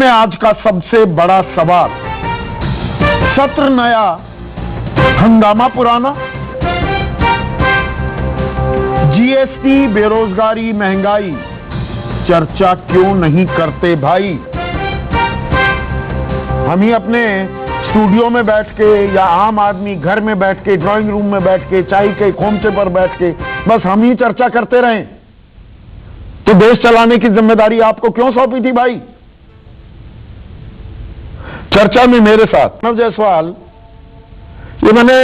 में आज का सबसे बड़ा सवाल, सत्र नया, हंगामा पुराना। जीएसटी, बेरोजगारी, महंगाई, चर्चा क्यों नहीं करते भाई? हम ही अपने स्टूडियो में बैठ के या आम आदमी घर में बैठ के, ड्राइंग रूम में बैठ के, चाय के खोमचे पर बैठ के बस हम ही चर्चा करते रहें, तो देश चलाने की जिम्मेदारी आपको क्यों सौंपी थी भाई? चर्चा में मेरे साथ प्रणव जायसवाल, ये मैंने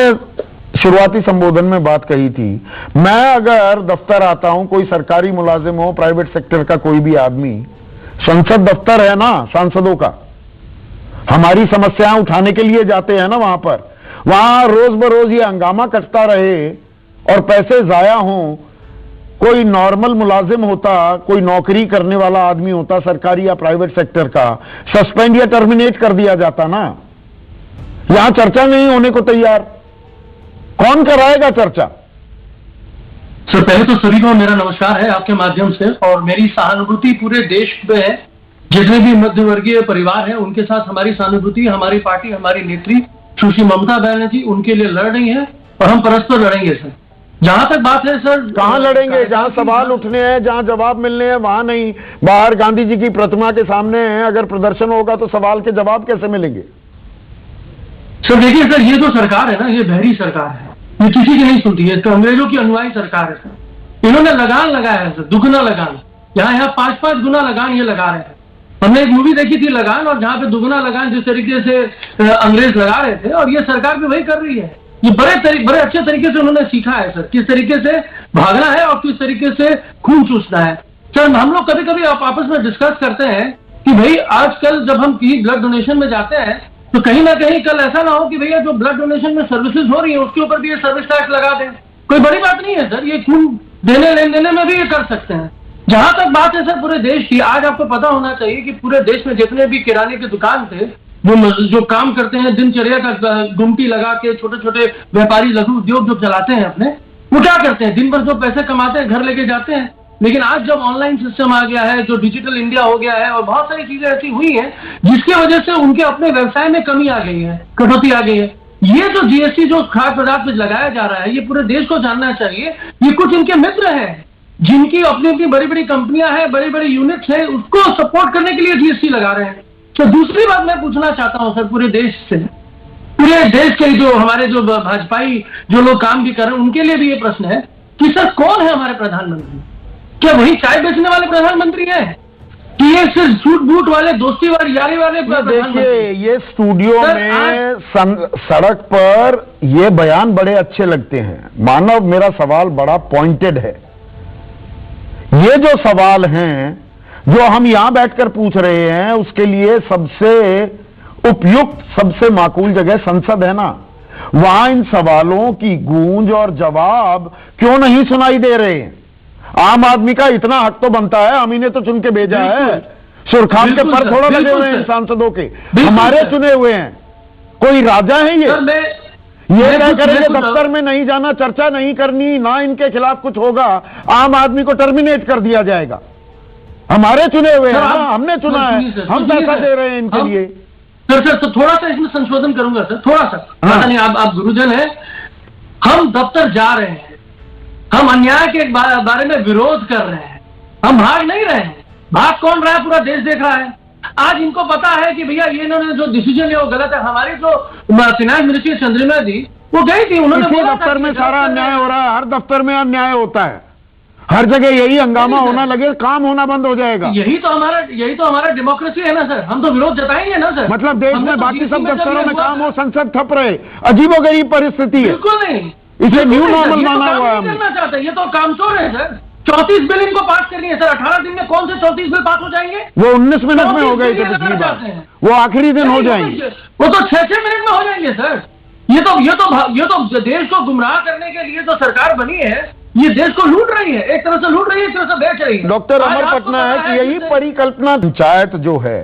शुरुआती संबोधन में बात कही थी, मैं अगर दफ्तर आता हूं, कोई सरकारी मुलाजिम हो, प्राइवेट सेक्टर का कोई भी आदमी, संसद दफ्तर है ना सांसदों का, हमारी समस्याएं उठाने के लिए जाते हैं ना वहां रोज बरोज ये हंगामा करता रहे और पैसे जाया हों। कोई नॉर्मल मुलाजिम होता, कोई नौकरी करने वाला आदमी होता सरकारी या प्राइवेट सेक्टर का, सस्पेंड या टर्मिनेट कर दिया जाता ना। यहां चर्चा नहीं होने को तैयार, कौन कराएगा चर्चा? सर, पहले तो सभी को मेरा नमस्कार है आपके माध्यम से, और मेरी सहानुभूति पूरे देश में है। जितने भी मध्यवर्गीय परिवार हैं उनके साथ हमारी सहानुभूति, हमारी पार्टी, हमारी नेत्री सुश्री ममता बनर्जी उनके लिए लड़ रही है और हम परस्पर लड़ेंगे सर। जहां तक बात है सर, कहां लड़ेंगे? जहां सवाल उठने हैं, जहां जवाब मिलने हैं वहां नहीं। बाहर गांधी जी की प्रतिमा के सामने है, अगर प्रदर्शन होगा तो सवाल के जवाब कैसे मिलेंगे? सर देखिए सर, ये जो सरकार है ना, ये बहरी सरकार है, ये किसी की नहीं सुनती है, अंग्रेजों की अनुयायी सरकार है सर। इन्होंने लगान लगाया है सर, दुगना लगान, यहाँ 5-5 गुना लगान ये लगा रहे हैं। हमने एक मूवी देखी थी लगान, और जहां पे दुगना लगान जिस तरीके से अंग्रेज लगा रहे थे, और ये सरकार भी वही कर रही है। ये बड़े अच्छे तरीके से उन्होंने सीखा है सर, किस तरीके से भागना है और किस तरीके से खून चूसना है। सर हम लोग कभी कभी आपस में डिस्कस करते हैं कि भाई आजकल जब हम कहीं ब्लड डोनेशन में जाते हैं तो कहीं ना कहीं कल ऐसा ना हो कि भैया जो ब्लड डोनेशन में सर्विसेज हो रही है उसके ऊपर भी ये सर्विस टैक्स लगा दें। कोई बड़ी बात नहीं है सर, ये खून देने लेने में भी ये कर सकते हैं। जहां तक बात है सर पूरे देश की, आज आपको पता होना चाहिए कि पूरे देश में जितने भी किराने की दुकान थे, जो काम करते हैं दिनचर्या का गुमटी लगा के, छोटे छोटे व्यापारी लघु उद्योग जो चलाते हैं अपने, वो क्या करते हैं? दिन भर जो पैसे कमाते हैं घर लेके जाते हैं। लेकिन आज जब ऑनलाइन सिस्टम आ गया है, जो डिजिटल इंडिया हो गया है, और बहुत सारी चीजें ऐसी हुई हैं जिसकी वजह से उनके अपने व्यवसाय में कमी आ गई है, कटौती आ गई है। ये जो जीएसटी जो खाद्य पदार्थ पे लगाया जा रहा है, ये पूरे देश को जानना चाहिए। ये कुछ इनके मित्र हैं जिनकी अपनी अपनी बड़ी बड़ी कंपनियां हैं, बड़ी बड़ी यूनिट्स हैं, उसको सपोर्ट करने के लिए जीएसटी लगा रहे हैं। तो दूसरी बात मैं पूछना चाहता हूं सर पूरे देश से, पूरे देश के जो हमारे जो भाजपाई जो लोग काम भी कर रहे हैं उनके लिए भी ये प्रश्न है कि सर कौन है हमारे प्रधानमंत्री? क्या वही चाय बेचने वाले प्रधानमंत्री हैं कि ये सिर्फ सूट बूट वाले, दोस्ती वाले, यारी वाले प्रधानमंत्री? देखिए, ये स्टूडियो में सड़क पर ये बयान बड़े अच्छे लगते हैं मानव, मेरा सवाल बड़ा पॉइंटेड है। ये जो सवाल हैं जो हम यहां बैठकर पूछ रहे हैं, उसके लिए सबसे उपयुक्त, सबसे माकूल जगह संसद है ना। वहां इन सवालों की गूंज और जवाब क्यों नहीं सुनाई दे रहे हैं? आम आदमी का इतना हक तो बनता है, हम इन्हें तो चुन के भेजा है। सुरखाम के पर थोड़ा लगे हुए हैं सांसदों के, हमारे चुने हुए हैं। कोई राजा है ये क्या करेंगे? दफ्तर में नहीं जाना, चर्चा नहीं करनी, ना इनके खिलाफ कुछ होगा, आम आदमी को टर्मिनेट कर दिया जाएगा। हमारे चुने हुए हैं, हमने चुना है, हम पैसा दे रहे हैं इनके लिए। सर तो थोड़ा सा इसमें संशोधन करूंगा सर, थोड़ा सा। नहीं, आप गुरुजन हैं, हम दफ्तर जा रहे हैं, हम अन्याय के बारे में विरोध कर रहे हैं, हम भाग नहीं रहे हैं। भाग कौन रहा है? पूरा देश देख रहा है। आज इनको पता है कि भैया ये इन्होंने जो डिसीजन लिया वो गलत है। हमारी जो फाइनेंस मिनिस्ट्री चंद्रिमा जी वो गई थी, उन्होंने दफ्तर में सारा अन्याय हो रहा है, हर दफ्तर में अन्याय होता है, हर जगह यही हंगामा होना लगे, काम होना बंद हो जाएगा। यही तो हमारा डेमोक्रेसी है ना सर, हम तो विरोध जताएंगे ना सर। मतलब देश में बाकी सब दफ्तरों में काम हो, संसद ठप रहे, अजीबोगरीब परिस्थिति है। बिल्कुल नहीं, इसे न्यू नॉर्मल माना हुआ है। करना चाहते हैं, ये तो कामचोर है सर। 34 बिल इनको पास करनी है सर। 18 दिन में कौन से 34 बिल पास हो जाएंगे? वो 19 मिनट में हो गए थे पिछली बार, वो आखिरी दिन हो जाएंगे। वो तो 6-6 मिनट में हो जाएंगे सर। ये तो देश को गुमराह करने के लिए तो सरकार बनी है, ये देश को लूट रही है, एक तरह से लूट रही है, एक तरह से बेच रही है। डॉक्टर अमर पटना है कि यही परिकल्पना पंचायत जो है